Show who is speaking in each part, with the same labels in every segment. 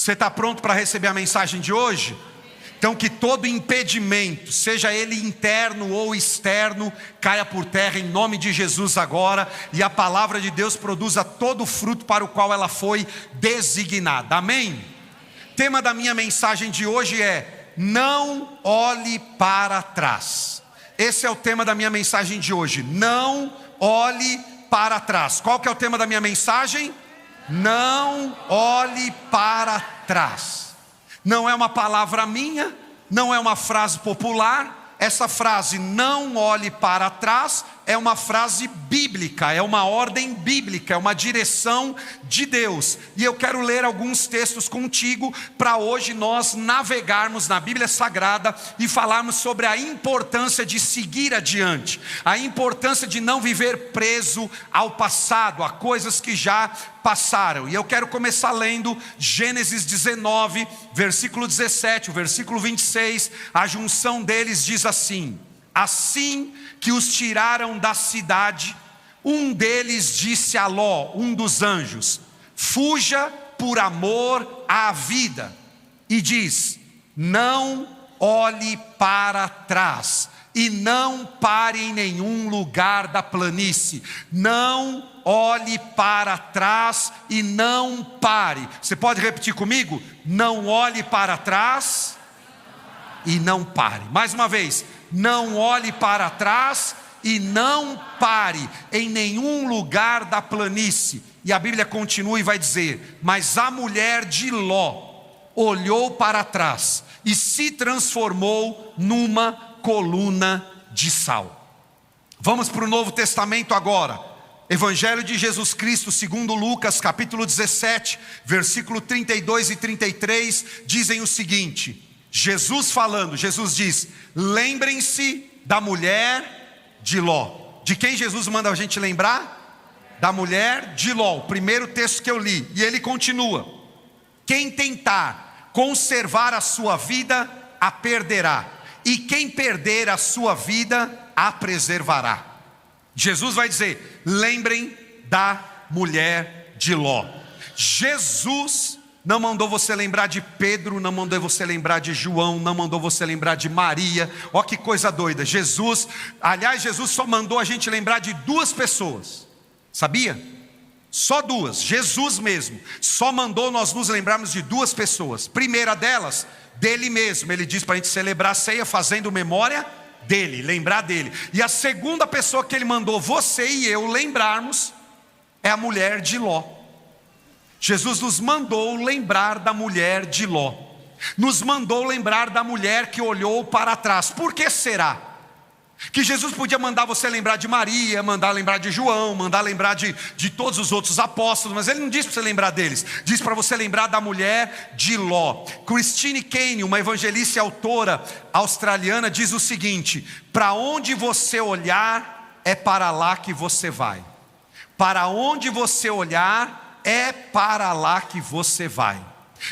Speaker 1: Você está pronto para receber a mensagem de hoje? Então que todo impedimento, seja ele interno ou externo, caia por terra em nome de Jesus agora, e a palavra de Deus produza todo o fruto para o qual ela foi designada. Amém? Tema da minha mensagem de hoje é: não olhe para trás. Esse é o tema da minha mensagem de hoje. Não olhe para trás. Qual que é o tema da minha mensagem? Não olhe para trás. Não é uma palavra minha, não é uma frase popular. Essa frase, não olhe para trás, é uma frase bíblica, é uma ordem bíblica, é uma direção de Deus. E eu quero ler alguns textos contigo para hoje nós navegarmos na Bíblia Sagrada e falarmos sobre a importância de seguir adiante, a importância de não viver preso ao passado, a coisas que já passaram. E eu quero começar lendo Gênesis 19, versículo 17, o versículo 26, a junção deles diz assim: assim que os tiraram da cidade, um deles disse a Ló, um dos anjos: fuja por amor à vida. E diz: não olhe para trás e não pare em nenhum lugar da planície. Não olhe para trás e não pare. Você pode repetir comigo? Não olhe para trás e não pare. Mais uma vez: não olhe para trás e não pare em nenhum lugar da planície. E a Bíblia continua e vai dizer: mas a mulher de Ló olhou para trás e se transformou numa coluna de sal. Vamos para o Novo Testamento agora. Evangelho de Jesus Cristo segundo Lucas, capítulo 17, versículo 32 e 33, dizem o seguinte: Jesus falando, Jesus diz: lembrem-se da mulher de Ló. De quem Jesus manda a gente lembrar? Da mulher de Ló, o primeiro texto que eu li. E ele continua: quem tentar conservar a sua vida, a perderá, e quem perder a sua vida, a preservará. Jesus vai dizer: lembrem da mulher de Ló. Jesus não mandou você lembrar de Pedro, não mandou você lembrar de João, não mandou você lembrar de Maria. Ó que coisa doida. Jesus só mandou a gente lembrar de duas pessoas. Sabia? Só duas. Jesus mesmo só mandou nós nos lembrarmos de duas pessoas. Primeira delas, dele mesmo. Ele diz para a gente celebrar a ceia fazendo memória dele, lembrar dele. E a segunda pessoa que ele mandou você e eu lembrarmos é a mulher de Ló. Jesus nos mandou lembrar da mulher de Ló, nos mandou lembrar da mulher que olhou para trás. Por que será? Que Jesus podia mandar você lembrar de Maria, mandar lembrar de João, mandar lembrar de todos os outros apóstolos, mas ele não disse para você lembrar deles, disse para você lembrar da mulher de Ló. Christine Caine, uma evangelista e autora australiana, diz o seguinte: para onde você olhar, é para lá que você vai. Para onde você olhar, é para lá que você vai.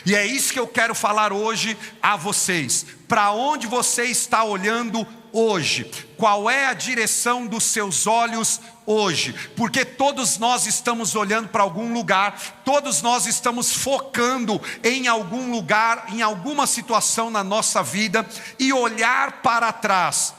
Speaker 1: E é isso que eu quero falar hoje a vocês. Para onde você está olhando hoje? Qual é a direção dos seus olhos hoje? Porque todos nós estamos olhando para algum lugar, todos nós estamos focando em algum lugar, em alguma situação na nossa vida, e olhar para trás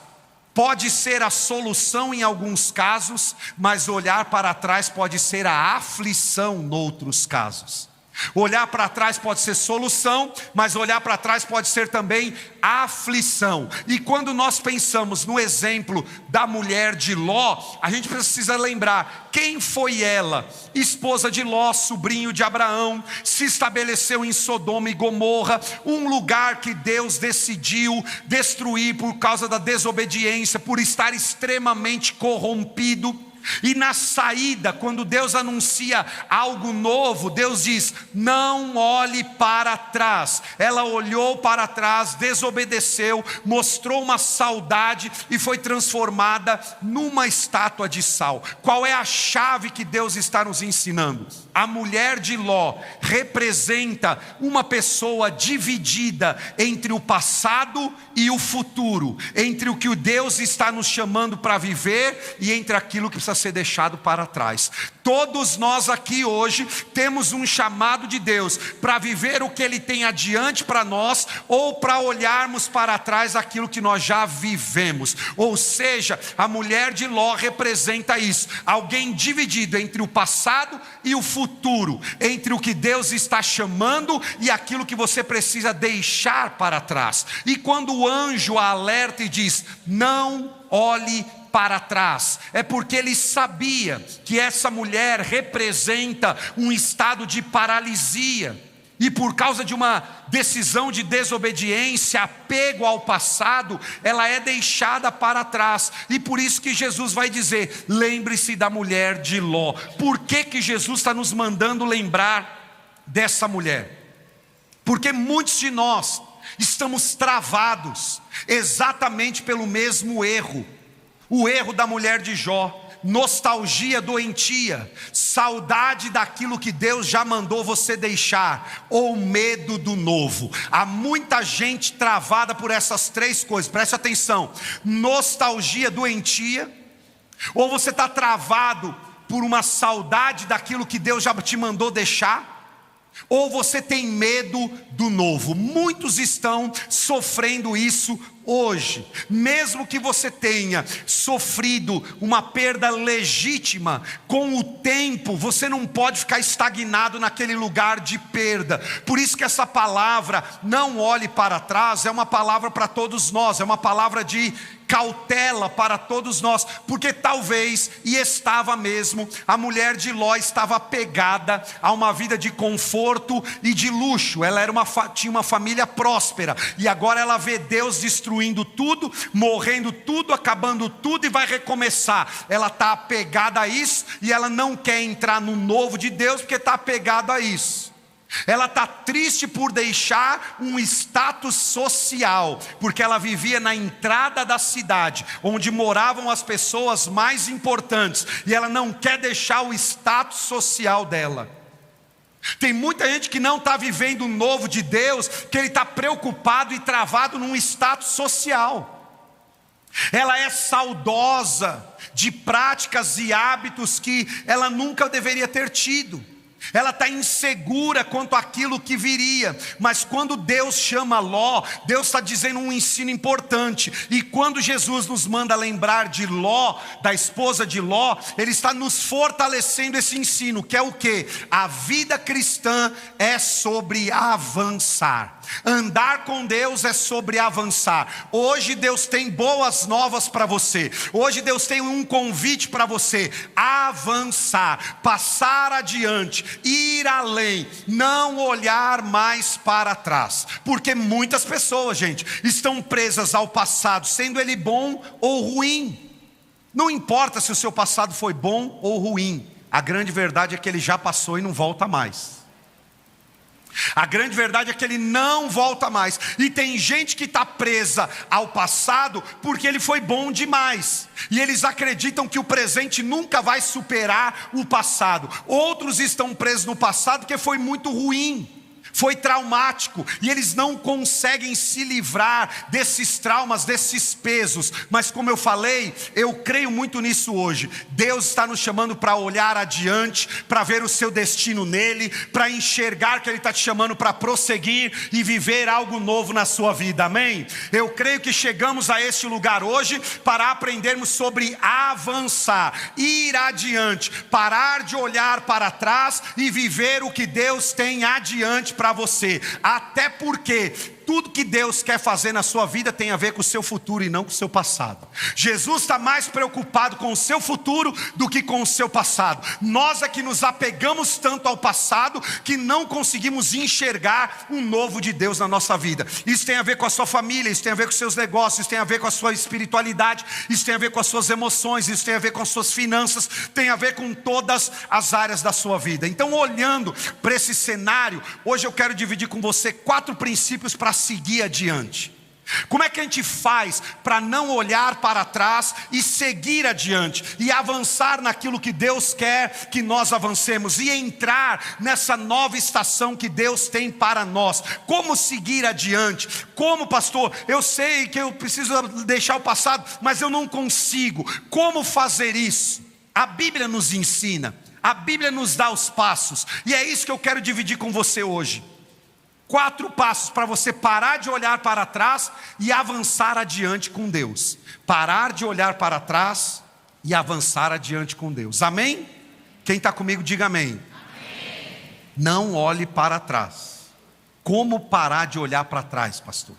Speaker 1: pode ser a solução em alguns casos, mas olhar para trás pode ser a aflição noutros casos. Olhar para trás pode ser solução, mas olhar para trás pode ser também aflição. E quando nós pensamos no exemplo da mulher de Ló, a gente precisa lembrar quem foi ela. Esposa de Ló, sobrinho de Abraão, se estabeleceu em Sodoma e Gomorra, um lugar que Deus decidiu destruir por causa da desobediência, por estar extremamente corrompido. E na saída, quando Deus anuncia algo novo, Deus diz: não olhe para trás. Ela olhou para trás, desobedeceu, mostrou uma saudade e foi transformada numa estátua de sal. Qual é a chave que Deus está nos ensinando? A mulher de Ló representa uma pessoa dividida entre o passado e o futuro, entre o que Deus está nos chamando para viver e entre aquilo que precisa precisa ser deixado para trás. Todos nós aqui hoje temos um chamado de Deus para viver o que Ele tem adiante para nós, ou para olharmos para trás aquilo que nós já vivemos. Ou seja, a mulher de Ló representa isso, alguém dividido entre o passado e o futuro, entre o que Deus está chamando e aquilo que você precisa deixar para trás. E quando o anjo a alerta e diz: não olhe para trás, é porque ele sabia que essa mulher representa um estado de paralisia, e por causa de uma decisão de desobediência, apego ao passado, ela é deixada para trás. E por isso que Jesus vai dizer: lembre-se da mulher de Ló. Por que Jesus está nos mandando lembrar dessa mulher? Porque muitos de nós estamos travados exatamente pelo mesmo erro. O erro da mulher de Jó: nostalgia doentia, saudade daquilo que Deus já mandou você deixar, ou medo do novo. Há muita gente travada por essas três coisas, preste atenção: nostalgia doentia, ou você está travado por uma saudade daquilo que Deus já te mandou deixar, ou você tem medo do novo. Muitos estão sofrendo isso hoje. Mesmo que você tenha sofrido uma perda legítima, com o tempo você não pode ficar estagnado naquele lugar de perda. Por isso que essa palavra, não olhe para trás, é uma palavra para todos nós, é uma palavra de cautela para todos nós, porque talvez, e estava mesmo, a mulher de Ló estava apegada a uma vida de conforto e de luxo. Ela tinha uma família próspera, e agora ela vê Deus destruindo tudo, morrendo tudo, acabando tudo, e vai recomeçar. Ela está apegada a isso, e ela não quer entrar no novo de Deus, porque está apegada a isso. Ela está triste por deixar um status social, porque ela vivia na entrada da cidade, onde moravam as pessoas mais importantes, e ela não quer deixar o status social dela. Tem muita gente que não está vivendo o novo de Deus, que ele está preocupado e travado num status social. Ela é saudosa de práticas e hábitos que ela nunca deveria ter tido. Ela está insegura quanto àquilo que viria. Mas quando Deus chama Ló, Deus está dizendo um ensino importante. E quando Jesus nos manda lembrar de Ló, da esposa de Ló, Ele está nos fortalecendo esse ensino, que é o quê? A vida cristã é sobre avançar. Andar com Deus é sobre avançar. Hoje Deus tem boas novas para você. Hoje Deus tem um convite para você: avançar, passar adiante, ir além, não olhar mais para trás. Porque muitas pessoas, gente, estão presas ao passado, sendo ele bom ou ruim. Não importa se o seu passado foi bom ou ruim, a grande verdade é que ele já passou e não volta mais. A grande verdade é que ele não volta mais. E tem gente que está presa ao passado porque ele foi bom demais, e eles acreditam que o presente nunca vai superar o passado. Outros estão presos no passado porque foi muito ruim, foi traumático, e eles não conseguem se livrar desses traumas, desses pesos. Mas como eu falei, eu creio muito nisso hoje. Deus está nos chamando para olhar adiante, para ver o seu destino nele, para enxergar que Ele está te chamando para prosseguir e viver algo novo na sua vida, amém? Eu creio que chegamos a este lugar hoje para aprendermos sobre avançar, ir adiante, parar de olhar para trás e viver o que Deus tem adiante para você. Até porque tudo que Deus quer fazer na sua vida tem a ver com o seu futuro e não com o seu passado. Jesus está mais preocupado com o seu futuro do que com o seu passado. Nós é que nos apegamos tanto ao passado que não conseguimos enxergar um novo de Deus na nossa vida. Isso tem a ver com a sua família, isso tem a ver com os seus negócios, isso tem a ver com a sua espiritualidade, isso tem a ver com as suas emoções, isso tem a ver com as suas finanças, tem a ver com todas as áreas da sua vida. Então, olhando para esse cenário, hoje eu quero dividir com você 4 princípios para seguir adiante. Como é que a gente faz para não olhar para trás e seguir adiante e avançar naquilo que Deus quer que nós avancemos e entrar nessa nova estação que Deus tem para nós? Como seguir adiante? Como, pastor? Eu sei que eu preciso deixar o passado, mas eu não consigo. Como fazer isso? A Bíblia nos ensina, a Bíblia nos dá os passos, e é isso que eu quero dividir com você hoje. 4 passos para você parar de olhar para trás e avançar adiante com Deus. Parar de olhar para trás e avançar adiante com Deus. Amém? Quem está comigo, diga amém. Amém. Não olhe para trás. Como parar de olhar para trás, pastor?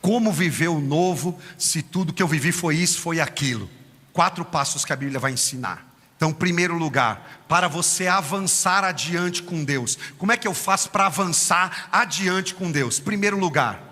Speaker 1: Como viver o novo se tudo que eu vivi foi isso, foi aquilo? 4 passos que a Bíblia vai ensinar. Então, primeiro lugar, para você avançar adiante com Deus. Como é que eu faço para avançar adiante com Deus? Primeiro lugar,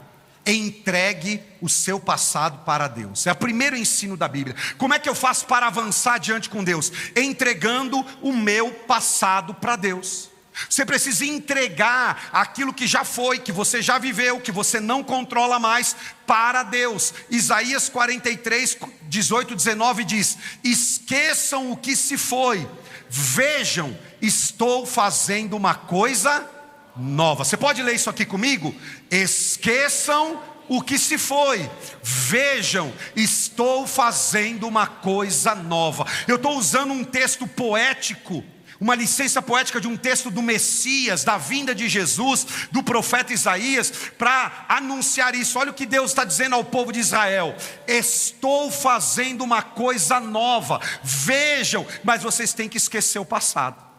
Speaker 1: entregue o seu passado para Deus. É o primeiro ensino da Bíblia. Como é que eu faço para avançar adiante com Deus? Entregando o meu passado para Deus. Você precisa entregar aquilo que já foi, que você já viveu, que você não controla mais, para Deus. Isaías 43, 18, 19 diz: esqueçam o que se foi, vejam, estou fazendo uma coisa nova. Você pode ler isso aqui comigo? Esqueçam o que se foi, vejam, estou fazendo uma coisa nova. Eu estou usando um texto poético, uma licença poética de um texto do Messias, da vinda de Jesus, do profeta Isaías, para anunciar isso. Olha o que Deus está dizendo ao povo de Israel: estou fazendo uma coisa nova, vejam, mas vocês têm que esquecer o passado.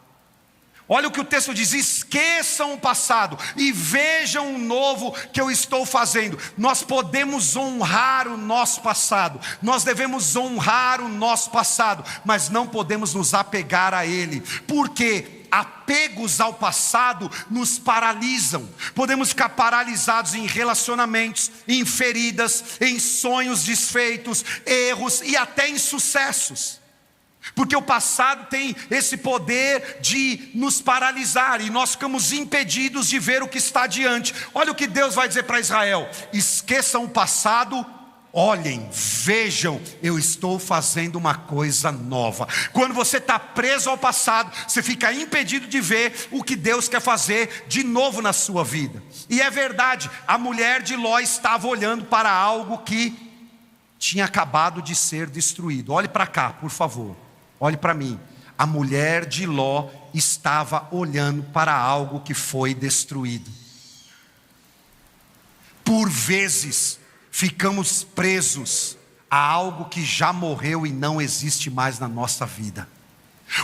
Speaker 1: Olha o que o texto diz: esqueçam o passado e vejam o novo que eu estou fazendo. Nós podemos honrar o nosso passado, nós devemos honrar o nosso passado, mas não podemos nos apegar a ele, porque apegos ao passado nos paralisam. Podemos ficar paralisados em relacionamentos, em feridas, em sonhos desfeitos, erros e até em sucessos. Porque o passado tem esse poder de nos paralisar e nós ficamos impedidos de ver o que está adiante. Olha o que Deus vai dizer para Israel: esqueçam o passado, olhem, vejam, eu estou fazendo uma coisa nova. Quando você está preso ao passado, você fica impedido de ver o que Deus quer fazer de novo na sua vida. E é verdade, a mulher de Ló estava olhando para algo que tinha acabado de ser destruído. Olhe para cá, por favor. Olhe para mim. A mulher de Ló estava olhando para algo que foi destruído. Por vezes ficamos presos a algo que já morreu e não existe mais na nossa vida.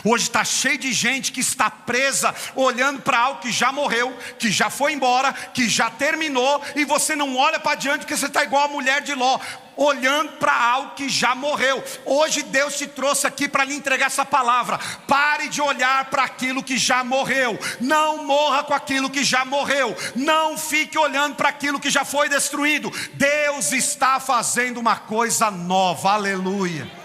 Speaker 1: Hoje está cheio de gente que está presa, olhando para algo que já morreu, que já foi embora, que já terminou, e você não olha para diante porque você está igual a mulher de Ló, olhando para algo que já morreu. Hoje Deus te trouxe aqui para lhe entregar essa palavra: pare de olhar para aquilo que já morreu, não morra com aquilo que já morreu, não fique olhando para aquilo que já foi destruído. Deus está fazendo uma coisa nova, aleluia.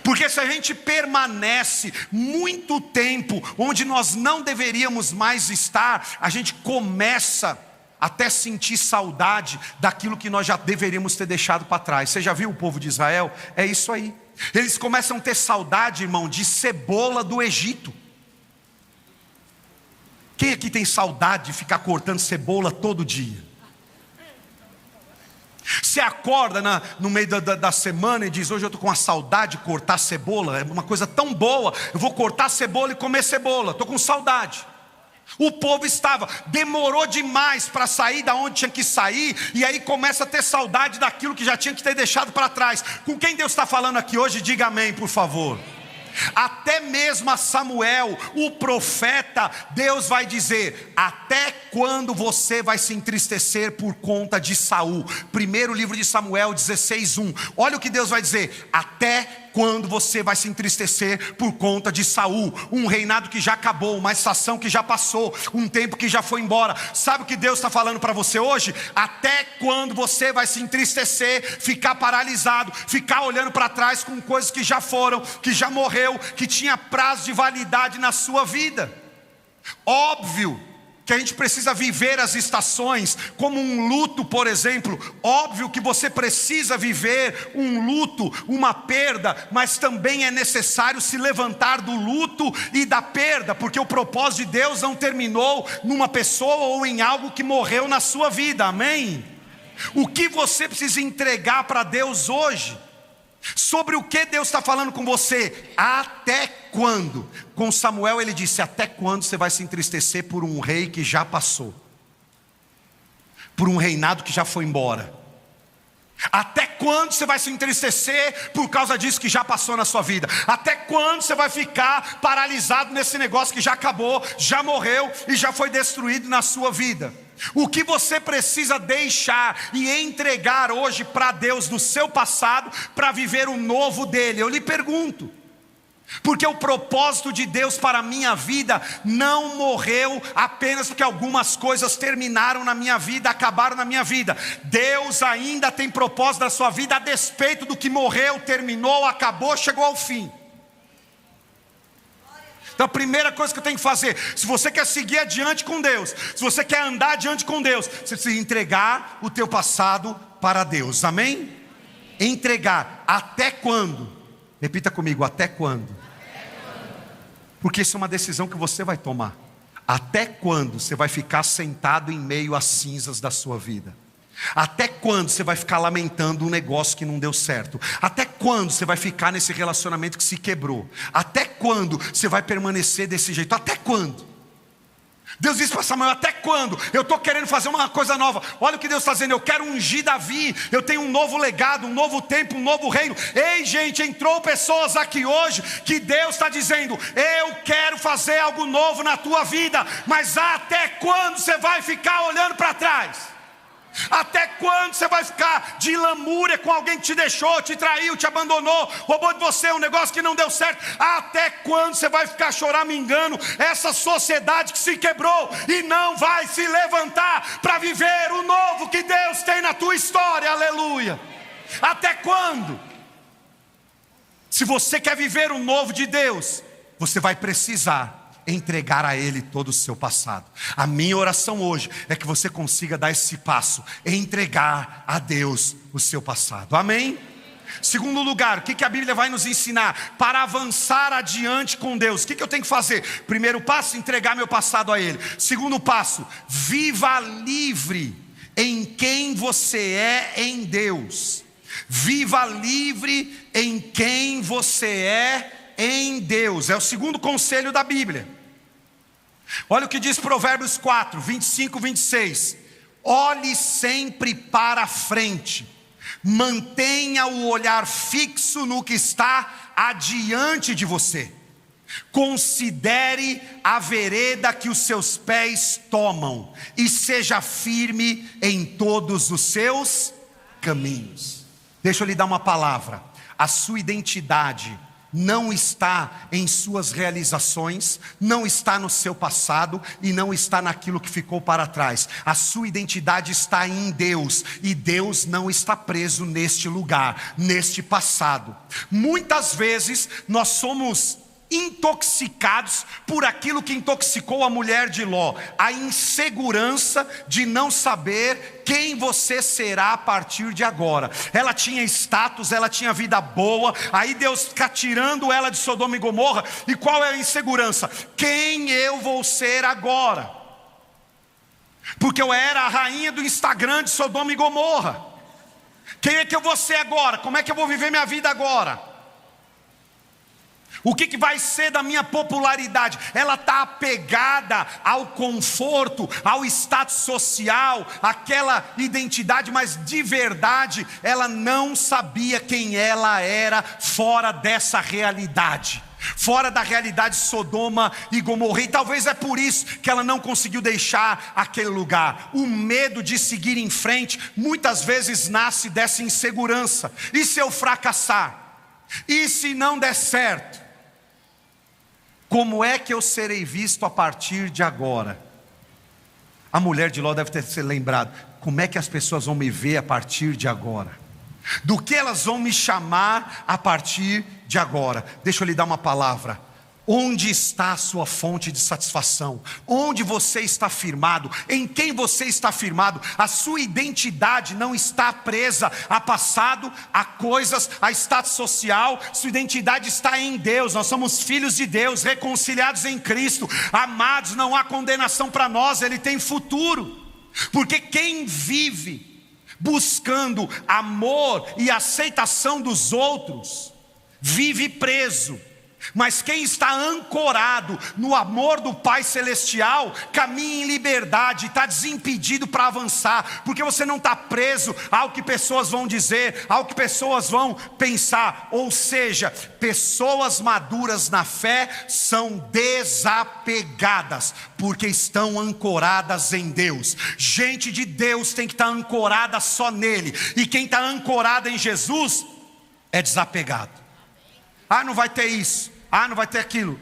Speaker 1: Porque se a gente permanece muito tempo onde nós não deveríamos mais estar, a gente começa até sentir saudade daquilo que nós já deveríamos ter deixado para trás. Você já viu o povo de Israel? É isso aí. Eles começam a ter saudade, irmão, de cebola do Egito. Quem aqui tem saudade de ficar cortando cebola todo dia? Você acorda no meio da semana e diz: hoje eu estou com uma saudade de cortar cebola, é uma coisa tão boa, eu vou cortar cebola e comer cebola, estou com saudade. O povo demorou demais para sair da onde tinha que sair, e aí começa a ter saudade daquilo que já tinha que ter deixado para trás. Com quem Deus está falando aqui hoje? Diga amém, por favor. Até mesmo a Samuel, o profeta, Deus vai dizer: até quando você vai se entristecer por conta de Saul? Primeiro livro de Samuel 16:1. Olha o que Deus vai dizer: até quando você vai se entristecer por conta de Saul, um reinado que já acabou, uma estação que já passou, um tempo que já foi embora. Sabe o que Deus está falando para você hoje? Até quando você vai se entristecer, ficar paralisado, ficar olhando para trás com coisas que já foram, que já morreu, que tinha prazo de validade na sua vida? Óbvio que a gente precisa viver as estações como um luto, por exemplo. Óbvio que você precisa viver um luto, uma perda, mas também é necessário se levantar do luto e da perda, porque o propósito de Deus não terminou numa pessoa ou em algo que morreu na sua vida, amém? O que você precisa entregar para Deus hoje Sobre o que Deus está falando com você? Até quando? Com Samuel ele disse: até quando você vai se entristecer por um rei que já passou? Por um reinado que já foi embora? Até quando você vai se entristecer por causa disso que já passou na sua vida? Até quando você vai ficar paralisado nesse negócio que já acabou, já morreu e já foi destruído na sua vida? O que você precisa deixar e entregar hoje para Deus do seu passado para viver o novo dele? Eu lhe pergunto. Porque o propósito de Deus para a minha vida não morreu apenas porque algumas coisas terminaram na minha vida, acabaram na minha vida. Deus ainda tem propósito na sua vida, a despeito do que morreu, terminou, acabou, chegou ao fim. Então a primeira coisa que eu tenho que fazer, se você quer seguir adiante com Deus, se você quer andar adiante com Deus, você precisa entregar o teu passado para Deus, amém? Entregar, até quando? Repita comigo, até quando? Porque isso é uma decisão que você vai tomar. Até quando você vai ficar sentado em meio às cinzas da sua vida? Até quando você vai ficar lamentando um negócio que não deu certo? Até quando você vai ficar nesse relacionamento que se quebrou? Até quando você vai permanecer desse jeito? Até quando? Deus disse para Samuel: até quando? Eu estou querendo fazer uma coisa nova. Olha o que Deus está dizendo: eu quero ungir Davi. Eu tenho um novo legado, um novo tempo, um novo reino. Ei gente, entrou pessoas aqui hoje que Deus está dizendo: eu quero fazer algo novo na tua vida. Mas até quando você vai ficar olhando para trás? Até quando você vai ficar de lamúria com alguém que te deixou, te traiu, te abandonou, roubou de você um negócio que não deu certo? Até quando você vai ficar choramingando essa sociedade que se quebrou e não vai se levantar para viver o novo que Deus tem na tua história? Aleluia! Até quando? Se você quer viver o novo de Deus, você vai precisar entregar a Ele todo o seu passado. A minha oração hoje é que você consiga dar esse passo, entregar a Deus o seu passado, amém? Segundo lugar, o que a Bíblia vai nos ensinar? Para avançar adiante com Deus, o que eu tenho que fazer? Primeiro passo, entregar meu passado a Ele. Segundo passo, viva livre em quem você é em Deus. Viva livre em quem você é em Deus. É o segundo conselho da Bíblia. Olha o que diz Provérbios 4, 25, 26. Olhe sempre para frente, mantenha o olhar fixo no que está adiante de você. Considere a vereda que os seus pés tomam e seja firme em todos os seus caminhos. Deixa eu lhe dar uma palavra. A sua identidade não está em suas realizações, não está no seu passado e não está naquilo que ficou para trás. A sua identidade está em Deus e Deus não está preso neste lugar, neste passado. Muitas vezes nós somos intoxicados por aquilo que intoxicou a mulher de Ló, a insegurança de não saber quem você será a partir de agora. Ela tinha status, ela tinha vida boa, aí Deus fica tirando ela de Sodoma e Gomorra, e qual é a insegurança? Quem eu vou ser agora? Porque eu era a rainha do Instagram de Sodoma e Gomorra. Quem é que eu vou ser agora? Como é que eu vou viver minha vida agora? O que vai ser da minha popularidade? Ela está apegada ao conforto, ao status social, àquela identidade, mas de verdade ela não sabia quem ela era fora dessa realidade, fora da realidade de Sodoma e Gomorra. E talvez é por isso que ela não conseguiu deixar aquele lugar. O medo de seguir em frente muitas vezes nasce dessa insegurança. E se eu fracassar? E se não der certo? Como é que eu serei visto a partir de agora? A mulher de Ló deve ter se lembrado: como é que as pessoas vão me ver a partir de agora? Do que elas vão me chamar a partir de agora? Deixa eu lhe dar uma palavra. Onde está a sua fonte de satisfação? Onde você está firmado? Em quem você está firmado? A sua identidade não está presa a passado, a coisas, a status social. Sua identidade está em Deus. Nós somos filhos de Deus, reconciliados em Cristo, amados. Não há condenação para nós, Ele tem futuro. Porque quem vive buscando amor e aceitação dos outros, vive preso. Mas quem está ancorado no amor do Pai Celestial, caminha em liberdade, está desimpedido para avançar, porque você não está preso ao que pessoas vão dizer, ao que pessoas vão pensar. Ou seja, pessoas maduras na fé são desapegadas, porque estão ancoradas em Deus. Gente de Deus tem que estar ancorada só nele, e quem está ancorado em Jesus é desapegado. Ah, não vai ter isso. Ah, não vai ter aquilo.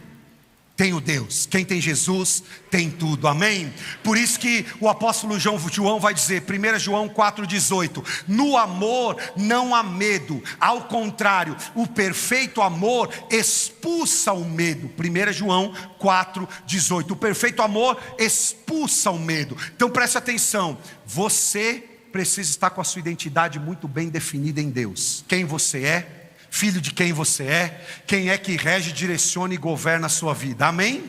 Speaker 1: Tem o Deus. Quem tem Jesus tem tudo. Amém? Por isso que o apóstolo João vai dizer, 1 João 4,18: no amor não há medo. Ao contrário, o perfeito amor expulsa o medo. 1 João 4,18. O perfeito amor expulsa o medo. Então preste atenção. Você precisa estar com a sua identidade muito bem definida em Deus. Quem você é, filho de quem você é, quem é que rege, direciona e governa a sua vida. Amém?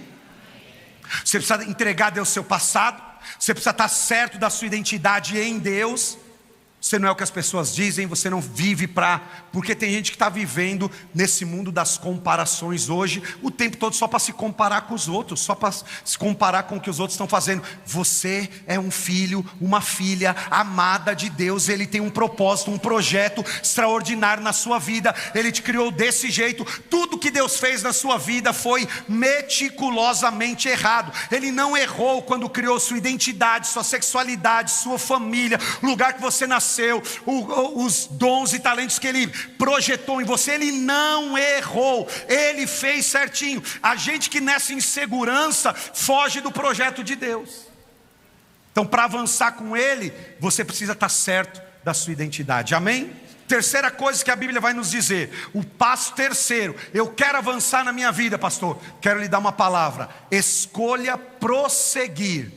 Speaker 1: Você precisa entregar a Deus seu passado, você precisa estar certo da sua identidade em Deus. Você não é o que as pessoas dizem, você não vive porque tem gente que está vivendo nesse mundo das comparações hoje, o tempo todo só para se comparar com os outros, só para se comparar com o que os outros estão fazendo. Você é um filho, uma filha amada de Deus. Ele tem um propósito, um projeto extraordinário na sua vida. Ele te criou desse jeito. Tudo que Deus fez na sua vida foi meticulosamente errado. Ele não errou quando criou sua identidade, sua sexualidade, sua família, o lugar que você nasceu, os dons e talentos que Ele projetou em você. Ele não errou, Ele fez certinho. A gente que nessa insegurança foge do projeto de Deus. Então, para avançar com Ele, você precisa estar certo da sua identidade. Amém? Terceira coisa que a Bíblia vai nos dizer, o passo terceiro: eu quero avançar na minha vida, pastor, quero lhe dar uma palavra: escolha prosseguir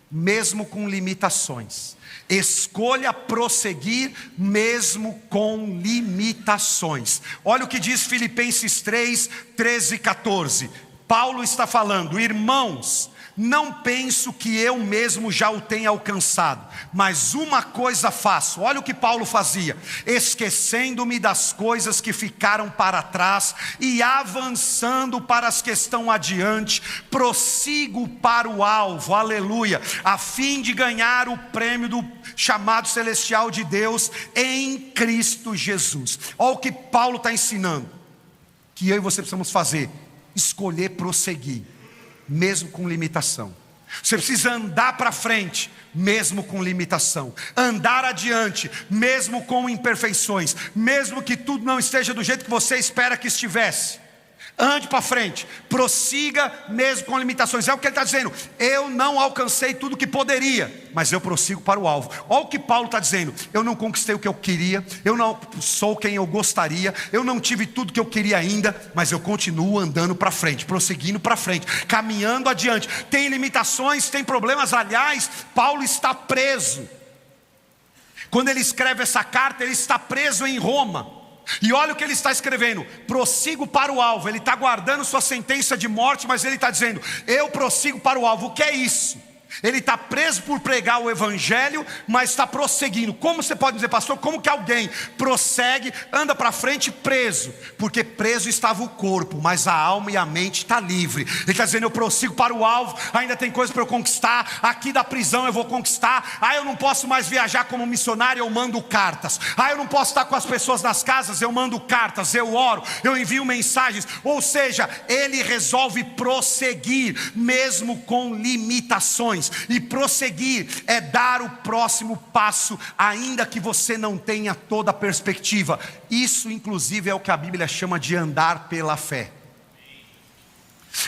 Speaker 1: mesmo com limitações. Escolha prosseguir mesmo com limitações. Olha o que diz Filipenses 3, 13 e 14. Paulo está falando: irmãos, não penso que eu mesmo já o tenha alcançado, mas uma coisa faço. Olha o que Paulo fazia: esquecendo-me das coisas que ficaram para trás e avançando para as que estão adiante, prossigo para o alvo, aleluia, a fim de ganhar o prêmio do chamado celestial de Deus em Cristo Jesus. Olha o que Paulo está ensinando, que eu e você precisamos fazer: escolher prosseguir mesmo com limitação. Você precisa andar para frente mesmo com limitação, andar adiante mesmo com imperfeições, mesmo que tudo não esteja do jeito que você espera que estivesse. Ande para frente, prossiga mesmo com limitações. É o que ele está dizendo: eu não alcancei tudo que poderia, mas eu prossigo para o alvo. Olha o que Paulo está dizendo: eu não conquistei o que eu queria, eu não sou quem eu gostaria, eu não tive tudo que eu queria ainda, mas eu continuo andando para frente, prosseguindo para frente, caminhando adiante. Tem limitações, tem problemas. Aliás, Paulo está preso. Quando ele escreve essa carta, ele está preso em Roma. E olha o que ele está escrevendo: prossigo para o alvo. Ele está guardando sua sentença de morte, mas ele está dizendo: eu prossigo para o alvo. O que é isso? Ele está preso por pregar o evangelho, mas está prosseguindo. Como você pode dizer, pastor, como que alguém prossegue, anda para frente preso? Porque preso estava o corpo, mas a alma e a mente está livre. Ele está dizendo: eu prossigo para o alvo, ainda tem coisa para eu conquistar. Aqui da prisão eu vou conquistar. Ah, eu não posso mais viajar como missionário, eu mando cartas. Ah, eu não posso estar com as pessoas nas casas, eu mando cartas, eu oro, eu envio mensagens. Ou seja, ele resolve prosseguir mesmo com limitações. E prosseguir é dar o próximo passo, ainda que você não tenha toda a perspectiva. Isso inclusive é o que a Bíblia chama de andar pela fé.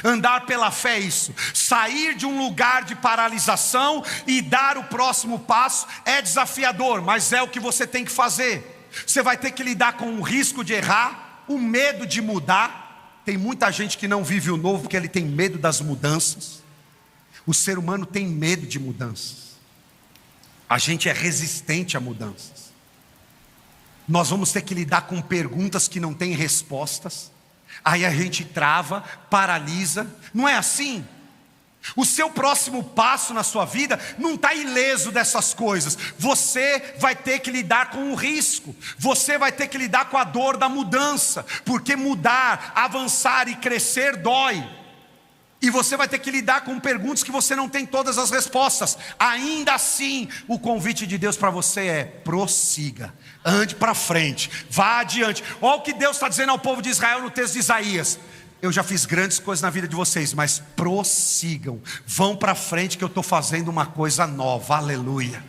Speaker 1: Andar pela fé é isso: sair de um lugar de paralisação e dar o próximo passo. É desafiador, mas é o que você tem que fazer. Você vai ter que lidar com o risco de errar, o medo de mudar. Tem muita gente que não vive o novo porque ele tem medo das mudanças. O ser humano tem medo de mudanças. A gente é resistente a mudanças. Nós vamos ter que lidar com perguntas que não têm respostas. Aí a gente trava, paralisa. Não é assim? O seu próximo passo na sua vida não está ileso dessas coisas. Você vai ter que lidar com o risco. Você vai ter que lidar com a dor da mudança. Porque mudar, avançar e crescer dói. E você vai ter que lidar com perguntas que você não tem todas as respostas. Ainda assim, o convite de Deus para você é: prossiga, ande para frente, vá adiante. Olha o que Deus está dizendo ao povo de Israel no texto de Isaías: eu já fiz grandes coisas na vida de vocês, mas prossigam, vão para frente que eu estou fazendo uma coisa nova, aleluia.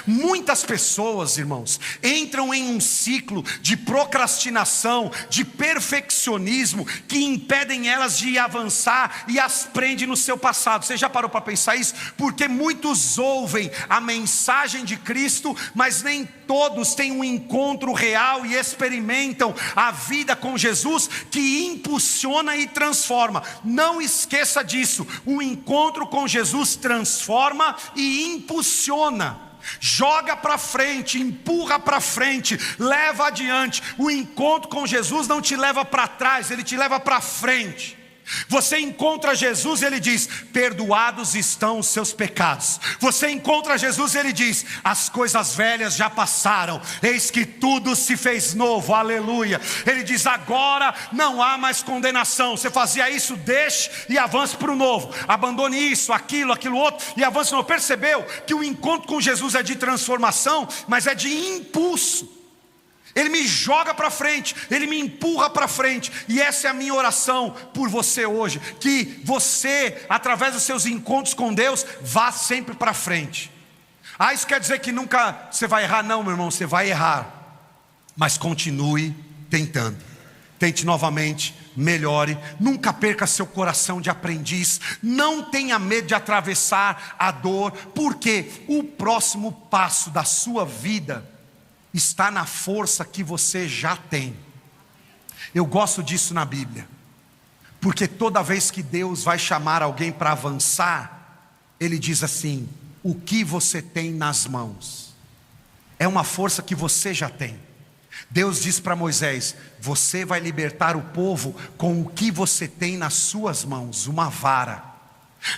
Speaker 1: Muitas pessoas, irmãos, entram em um ciclo de procrastinação, de perfeccionismo, que impedem elas de avançar e as prende no seu passado. Você já parou para pensar isso? Porque muitos ouvem a mensagem de Cristo, mas nem todos têm um encontro real e experimentam a vida com Jesus, que impulsiona e transforma. Não esqueça disso: o encontro com Jesus transforma e impulsiona. Joga para frente, empurra para frente, leva adiante. O encontro com Jesus não te leva para trás, ele te leva para frente. Você encontra Jesus e ele diz: perdoados estão os seus pecados. Você encontra Jesus e ele diz: as coisas velhas já passaram, eis que tudo se fez novo, aleluia. Ele diz: agora não há mais condenação. Você fazia isso, deixe e avance para o novo. Abandone isso, aquilo outro e avance no novo. Percebeu que o encontro com Jesus é de transformação, mas é de impulso. Ele me joga para frente, ele me empurra para frente. E essa é a minha oração por você hoje: que você, através dos seus encontros com Deus, vá sempre para frente. Isso quer dizer que nunca você vai errar? Não, meu irmão, você vai errar, mas continue tentando. Tente novamente, melhore, nunca perca seu coração de aprendiz. Não tenha medo de atravessar a dor, porque o próximo passo da sua vida está na força que você já tem. Eu gosto disso na Bíblia, porque toda vez que Deus vai chamar alguém para avançar, Ele diz assim: o que você tem nas mãos. É uma força que você já tem. Deus diz para Moisés: você vai libertar o povo com o que você tem nas suas mãos, uma vara.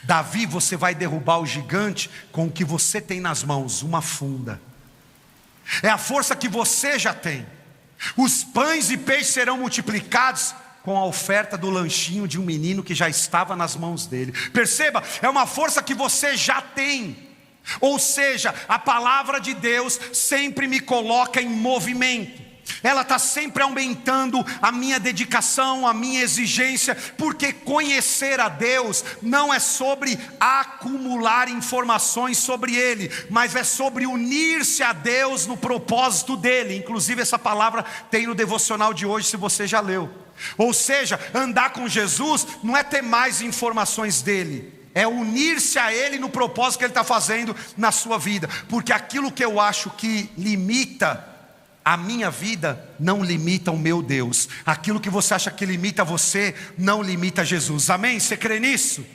Speaker 1: Davi, você vai derrubar o gigante com o que você tem nas mãos, uma funda. É a força que você já tem. Os pães e peixes serão multiplicados com a oferta do lanchinho de um menino que já estava nas mãos dele. Perceba, é uma força que você já tem. Ou seja, a palavra de Deus sempre me coloca em movimento. Ela está sempre aumentando a minha dedicação, a minha exigência, porque conhecer a Deus não é sobre acumular informações sobre Ele, mas é sobre unir-se a Deus no propósito dEle. Inclusive essa palavra tem no devocional de hoje, se você já leu. Ou seja, andar com Jesus não é ter mais informações dEle, é unir-se a Ele no propósito que Ele está fazendo na sua vida. Porque aquilo que eu acho que limita a minha vida não limita o meu Deus. Aquilo que você acha que limita você não limita Jesus. Amém? Você crê nisso?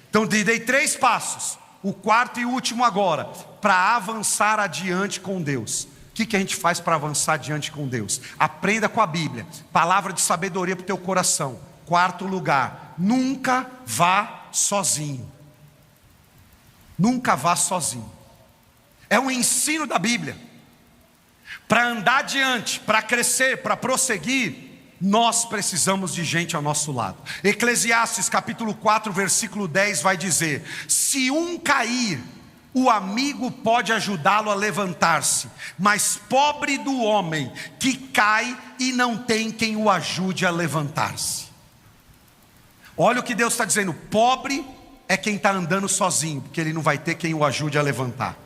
Speaker 1: Então dei 3 passos, o quarto e último agora, para avançar adiante com Deus. O que a gente faz para avançar adiante com Deus? Aprenda com a Bíblia, palavra de sabedoria para o teu coração. Quarto lugar: nunca vá sozinho. Nunca vá sozinho. É um ensino da Bíblia. Para andar adiante, para crescer, para prosseguir, nós precisamos de gente ao nosso lado. Eclesiastes capítulo 4, versículo 10 vai dizer: se um cair, o amigo pode ajudá-lo a levantar-se, mas pobre do homem que cai e não tem quem o ajude a levantar-se. Olha o que Deus está dizendo: pobre é quem está andando sozinho, porque ele não vai ter quem o ajude a levantar.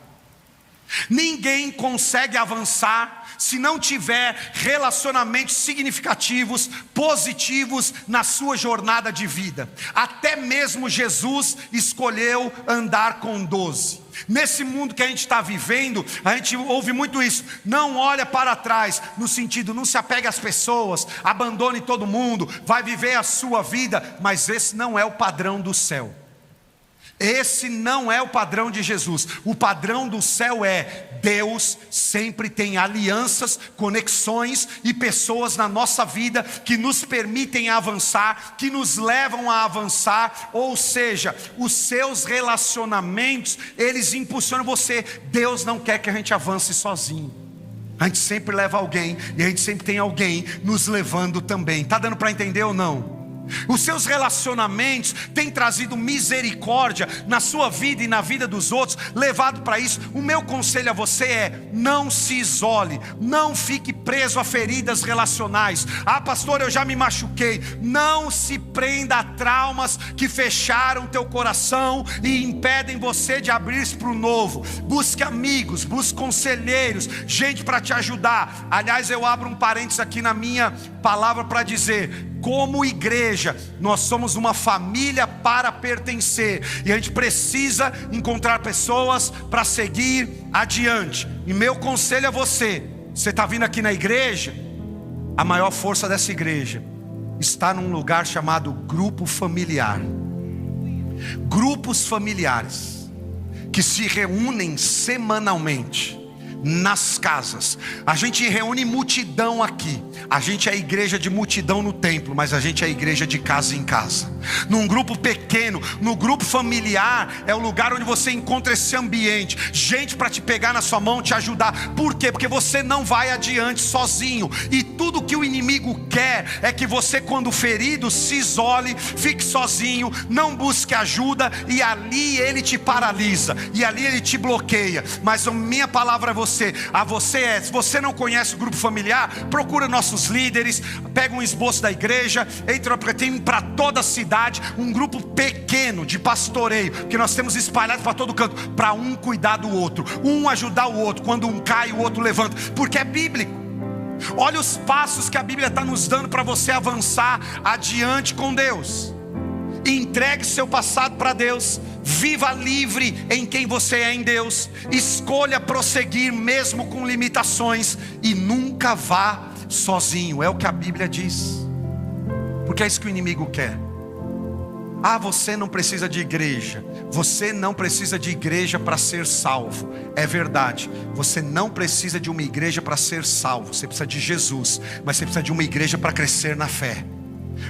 Speaker 1: Ninguém consegue avançar se não tiver relacionamentos significativos, positivos na sua jornada de vida. Até mesmo Jesus escolheu andar com 12. Nesse mundo que a gente está vivendo, a gente ouve muito isso: não olha para trás, no sentido, não se apegue às pessoas, abandone todo mundo, vai viver a sua vida. Mas esse não é o padrão do céu. Esse não é o padrão de Jesus. O padrão do céu é: Deus sempre tem alianças, conexões e pessoas na nossa vida que nos permitem avançar, que nos levam a avançar. Ou seja, os seus relacionamentos, eles impulsionam você. Deus não quer que a gente avance sozinho. A gente sempre leva alguém, e a gente sempre tem alguém nos levando também. Está dando para entender ou não? Os seus relacionamentos têm trazido misericórdia na sua vida e na vida dos outros, levado para isso. O meu conselho a você é: não se isole, não fique preso a feridas relacionais. Ah, pastor, eu já me machuquei. Não se prenda a traumas que fecharam teu coração e impedem você de abrir-se para o novo. Busque amigos, busque conselheiros, gente para te ajudar. Aliás, eu abro um parênteses aqui na minha palavra para dizer: como igreja, nós somos uma família para pertencer, e a gente precisa encontrar pessoas para seguir adiante. E meu conselho a você: você está vindo aqui na igreja, a maior força dessa igreja está num lugar chamado grupo familiar. Grupos familiares que se reúnem semanalmente nas casas. A gente reúne multidão aqui. A gente é a igreja de multidão no templo, mas a gente é a igreja de casa em casa. Num grupo pequeno, no grupo familiar, é o lugar onde você encontra esse ambiente, gente para te pegar na sua mão, te ajudar. Por quê? Porque você não vai adiante sozinho. E tudo que o inimigo quer é que você, quando ferido, se isole, fique sozinho, não busque ajuda, e ali ele te paralisa, e ali ele te bloqueia. Mas a minha palavra a você é: se você não conhece o grupo familiar, procura nossos líderes, pega um esboço da igreja, entra para toda a cidade, um grupo pequeno de pastoreio, que nós temos espalhados para todo canto, para um cuidar do outro, um ajudar o outro, quando um cai o outro levanta, porque é bíblico. Olha os passos que a Bíblia está nos dando para você avançar adiante com Deus. Entregue seu passado para Deus, viva livre em quem você é em Deus, escolha prosseguir mesmo com limitações, e nunca vá sozinho. É o que a Bíblia diz, porque é isso que o inimigo quer. Ah, você não precisa de igreja, você não precisa de igreja para ser salvo. É verdade, você não precisa de uma igreja para ser salvo, você precisa de Jesus, mas você precisa de uma igreja para crescer na fé,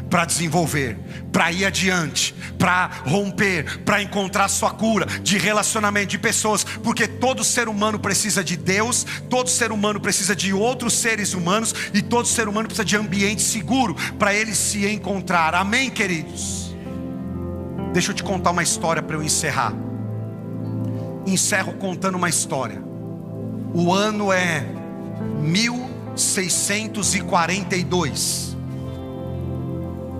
Speaker 1: para desenvolver, para ir adiante, para romper, para encontrar sua cura, de relacionamento, de pessoas. Porque todo ser humano precisa de Deus, todo ser humano precisa de outros seres humanos, e todo ser humano precisa de ambiente seguro para ele se encontrar. Amém, queridos? Deixa eu te contar uma história para eu encerrar. Encerro contando uma história. O ano é 1642.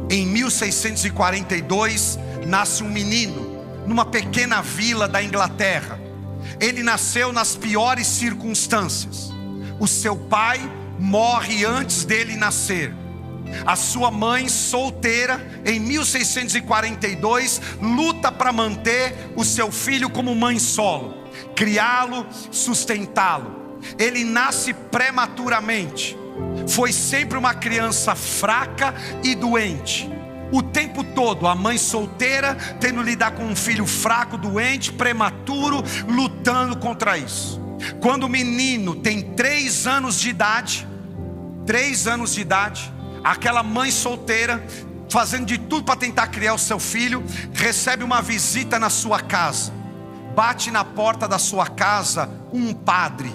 Speaker 1: Em 1642 nasce um menino numa pequena vila da Inglaterra. Ele nasceu nas piores circunstâncias. O seu pai morre antes dele nascer. A sua mãe, solteira, em 1642, luta para manter o seu filho como mãe solo, criá-lo, sustentá-lo. Ele nasce prematuramente. Foi sempre uma criança fraca e doente. O tempo todo a mãe solteira tendo que lidar com um filho fraco, doente, prematuro, lutando contra isso. Quando o menino tem 3 anos de idade, aquela mãe solteira, fazendo de tudo para tentar criar o seu filho, recebe uma visita na sua casa. Bate na porta da sua casa um padre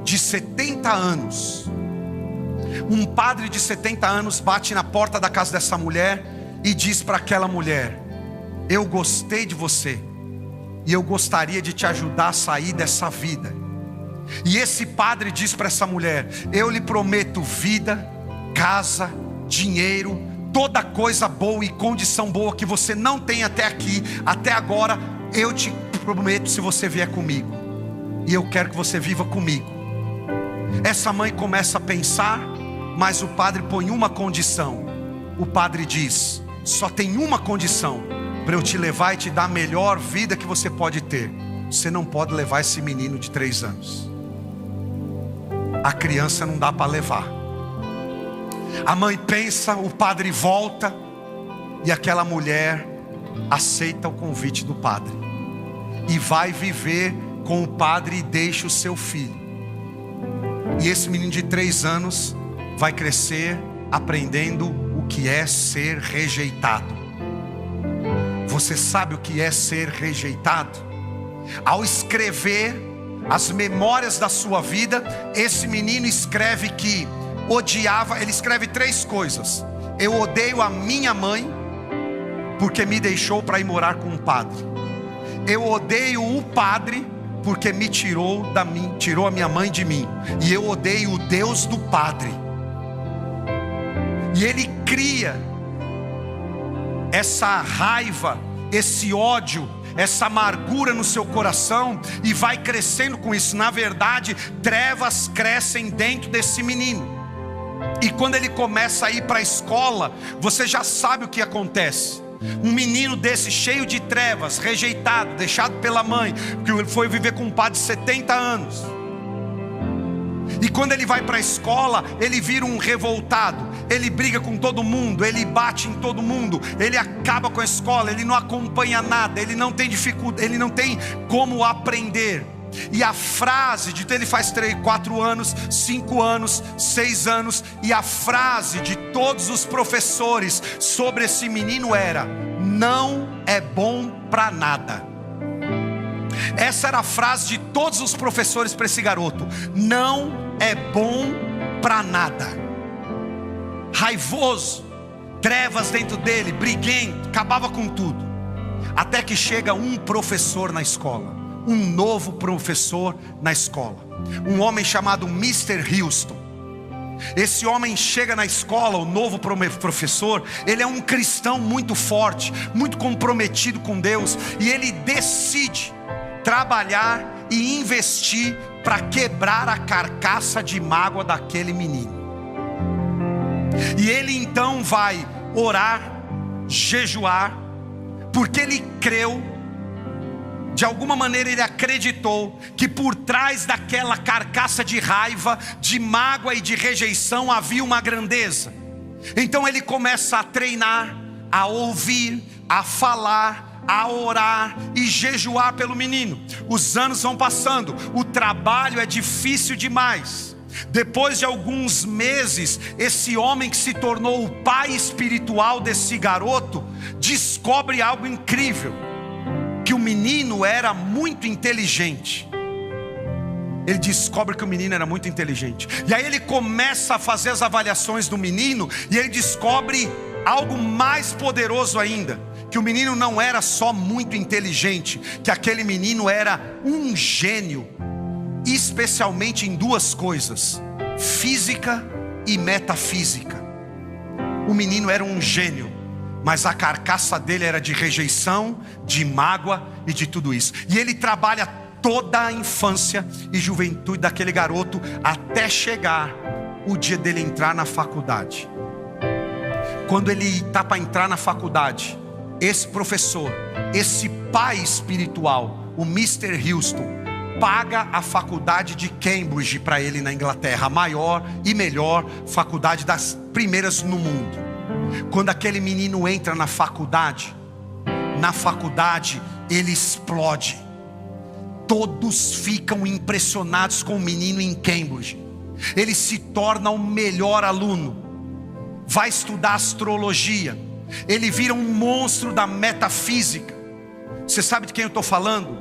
Speaker 1: de 70 anos. Um padre de 70 anos bate na porta da casa dessa mulher e diz para aquela mulher: eu gostei de você e eu gostaria de te ajudar a sair dessa vida. E esse padre diz para essa mulher: eu lhe prometo vida, casa, dinheiro, toda coisa boa e condição boa que você não tem até aqui, até agora, eu te prometo se você vier comigo. E eu quero que você viva comigo. Essa mãe começa a pensar, mas o padre põe uma condição. O padre diz: só tem uma condição para eu te levar e te dar a melhor vida que você pode ter. Você não pode levar esse menino de 3 anos. A criança não dá para levar. A mãe pensa, o padre volta, e aquela mulher aceita o convite do padre e vai viver com o padre e deixa o seu filho. E esse menino de 3 anos vai crescer aprendendo o que é ser rejeitado. Você sabe o que é ser rejeitado? Ao escrever as memórias da sua vida, esse menino escreve que odiava, ele escreve 3 coisas. Eu odeio a minha mãe, porque me deixou para ir morar com um padre. Eu odeio o padre, porque me tirou a minha mãe de mim. E eu odeio o Deus do padre. E ele cria essa raiva, esse ódio, essa amargura no seu coração e vai crescendo com isso. Na verdade, trevas crescem dentro desse menino. E quando ele começa a ir para a escola, você já sabe o que acontece. Um menino desse cheio de trevas, rejeitado, deixado pela mãe, que ele foi viver com um pai de 70 anos. E quando ele vai para a escola, ele vira um revoltado. Ele briga com todo mundo, ele bate em todo mundo, ele acaba com a escola, ele não acompanha nada, ele não tem dificuldade, ele não tem como aprender. E a frase de ele faz 3, 4 anos, 5 anos, 6 anos, e a frase de todos os professores sobre esse menino era: não é bom para nada. Essa era a frase de todos os professores para esse garoto: não é bom para nada. Raivoso, trevas dentro dele, briguento, acabava com tudo. Até que chega um professor na escola. Um novo professor na escola, um homem chamado Mr. Houston. Esse homem chega na escola, o novo professor. Ele é um cristão muito forte, muito comprometido com Deus, e ele decide trabalhar e investir para quebrar a carcaça de mágoa daquele menino. E ele então vai orar, jejuar, porque ele creu. De alguma maneira ele acreditou que por trás daquela carcaça de raiva, de mágoa e de rejeição havia uma grandeza. Então ele começa a treinar, a ouvir, a falar, a orar e jejuar pelo menino. Os anos vão passando, o trabalho é difícil demais. Depois de alguns meses, esse homem que se tornou o pai espiritual desse garoto descobre algo incrível: que o menino era muito inteligente. Ele descobre que o menino era muito inteligente. E aí ele começa a fazer as avaliações do menino, e ele descobre algo mais poderoso ainda: que o menino não era só muito inteligente, que aquele menino era um gênio, especialmente em 2 coisas: física e metafísica. O menino era um gênio, mas a carcaça dele era de rejeição, de mágoa e de tudo isso. E ele trabalha toda a infância e juventude daquele garoto até chegar o dia dele entrar na faculdade. Quando ele está para entrar na faculdade, esse professor, esse pai espiritual, o Mr. Houston, paga a faculdade de Cambridge para ele na Inglaterra, a maior e melhor faculdade, das primeiras no mundo. Quando aquele menino entra na faculdade ele explode. Todos ficam impressionados com o menino em Cambridge. Ele se torna o melhor aluno, vai estudar astrologia, ele vira um monstro da metafísica. Você sabe de quem eu estou falando?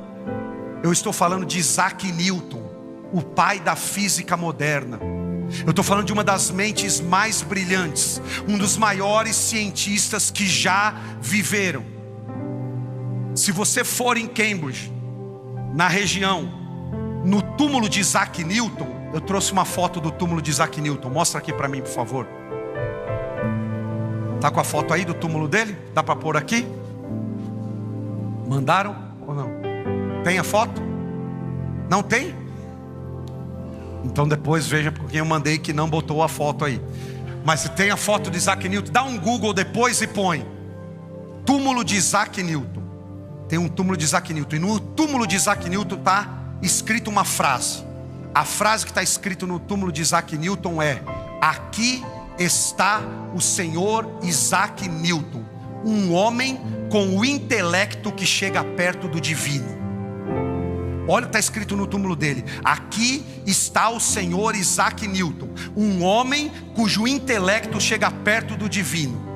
Speaker 1: Eu estou falando de Isaac Newton, o pai da física moderna. Eu estou falando de uma das mentes mais brilhantes, um dos maiores cientistas que já viveram. Se você for em Cambridge, na região, no túmulo de Isaac Newton, eu trouxe uma foto do túmulo de Isaac Newton. Mostra aqui para mim, por favor. Está com a foto aí do túmulo dele? Dá para pôr aqui? Mandaram ou não? Tem a foto? Não tem? Então depois veja porque eu mandei que não botou a foto aí. Mas se tem a foto de Isaac Newton, dá um Google depois e põe túmulo de Isaac Newton. Tem um túmulo de Isaac Newton, e no túmulo de Isaac Newton está escrito uma frase. A frase que está escrita no túmulo de Isaac Newton é: aqui está o Senhor Isaac Newton, um homem com o intelecto que chega perto do divino. Olha o que está escrito no túmulo dele: aqui está o senhor Isaac Newton, um homem cujo intelecto chega perto do divino.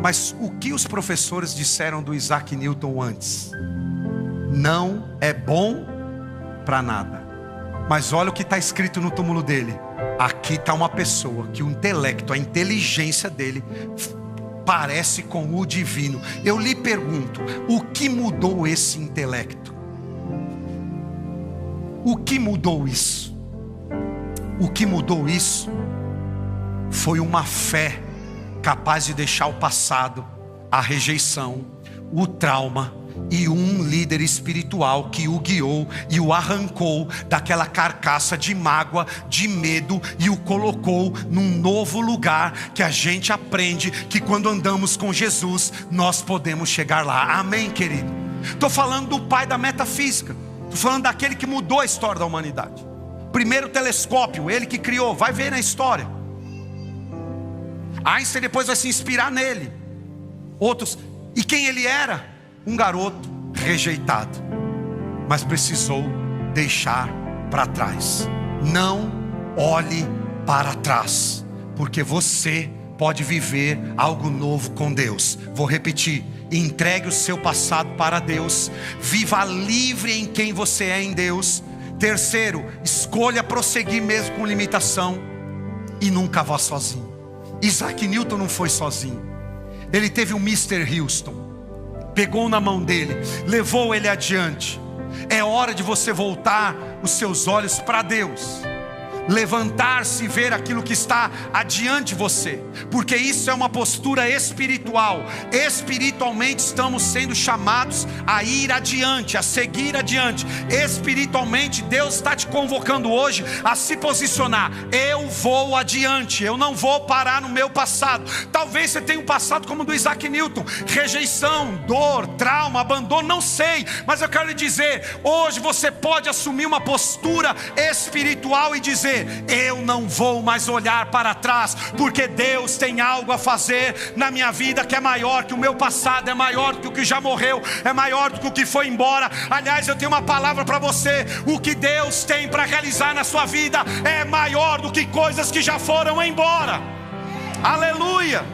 Speaker 1: Mas o que os professores disseram do Isaac Newton antes? Não é bom para nada. Mas olha o que está escrito no túmulo dele: aqui está uma pessoa que o intelecto, a inteligência dele parece com o divino. Eu lhe pergunto, o que mudou esse intelecto? O que mudou isso? O que mudou isso foi uma fé capaz de deixar o passado, a rejeição, o trauma, e um líder espiritual que o guiou e o arrancou daquela carcaça de mágoa, de medo, e o colocou num novo lugar, que a gente aprende que quando andamos com Jesus nós podemos chegar lá. Amém, querido? Estou falando do pai da metafísica, estou falando daquele que mudou a história da humanidade. Primeiro telescópio, ele que criou, vai ver na história. Einstein depois vai se inspirar nele. Outros, e quem ele era? Um garoto rejeitado, mas precisou deixar para trás. Não olhe para trás, porque você pode viver algo novo com Deus. Vou repetir: entregue o seu passado para Deus, viva livre em quem você é em Deus. Terceiro, escolha prosseguir mesmo com limitação, e nunca vá sozinho. Isaac Newton não foi sozinho, ele teve o Mr. Houston, pegou na mão dele, levou ele adiante. É hora de você voltar os seus olhos para Deus, levantar-se e ver aquilo que está adiante de você, porque isso é uma postura espiritual. Espiritualmente estamos sendo chamados a ir adiante, a seguir adiante. Espiritualmente Deus está te convocando hoje a se posicionar. Eu vou adiante, eu não vou parar no meu passado. Talvez você tenha um passado como o do Isaac Newton, rejeição, dor, trauma, abandono, não sei, mas eu quero lhe dizer, hoje você pode assumir uma postura espiritual e dizer: eu não vou mais olhar para trás, porque Deus tem algo a fazer na minha vida que é maior que o meu passado, é maior do que o que já morreu, é maior do que o que foi embora. Aliás, eu tenho uma palavra para você: o que Deus tem para realizar na sua vida é maior do que coisas que já foram embora. Aleluia!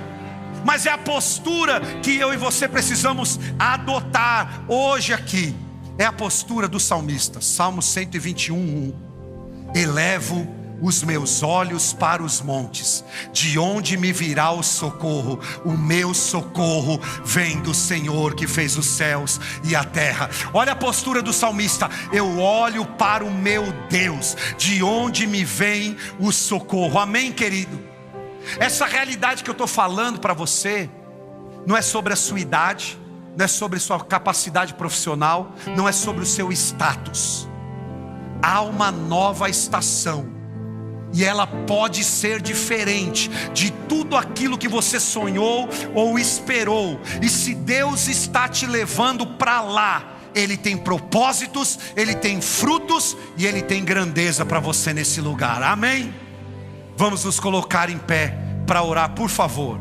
Speaker 1: Mas é a postura que eu e você precisamos adotar hoje aqui. É a postura do salmista, Salmo 121:1. Elevo os meus olhos para os montes, de onde me virá o socorro? O meu socorro vem do Senhor que fez os céus e a terra. Olha a postura do salmista: eu olho para o meu Deus, de onde me vem o socorro. Amém, querido? Essa realidade que eu estou falando para você não é sobre a sua idade, não é sobre sua capacidade profissional, não é sobre o seu status. Há uma nova estação, e ela pode ser diferente de tudo aquilo que você sonhou ou esperou. E se Deus está te levando para lá, Ele tem propósitos, Ele tem frutos e Ele tem grandeza para você nesse lugar. Amém? Vamos nos colocar em pé para orar, por favor.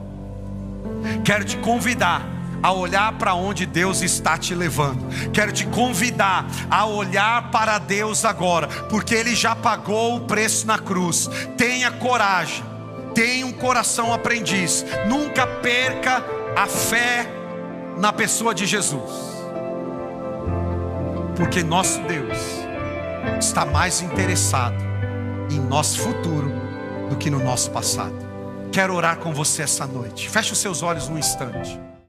Speaker 1: Quero te convidar a olhar para onde Deus está te levando. Quero te convidar a olhar para Deus agora, porque Ele já pagou o preço na cruz. Tenha coragem, tenha um coração aprendiz. Nunca perca a fé na pessoa de Jesus, porque nosso Deus está mais interessado em nosso futuro do que no nosso passado. Quero orar com você essa noite. Feche os seus olhos um instante.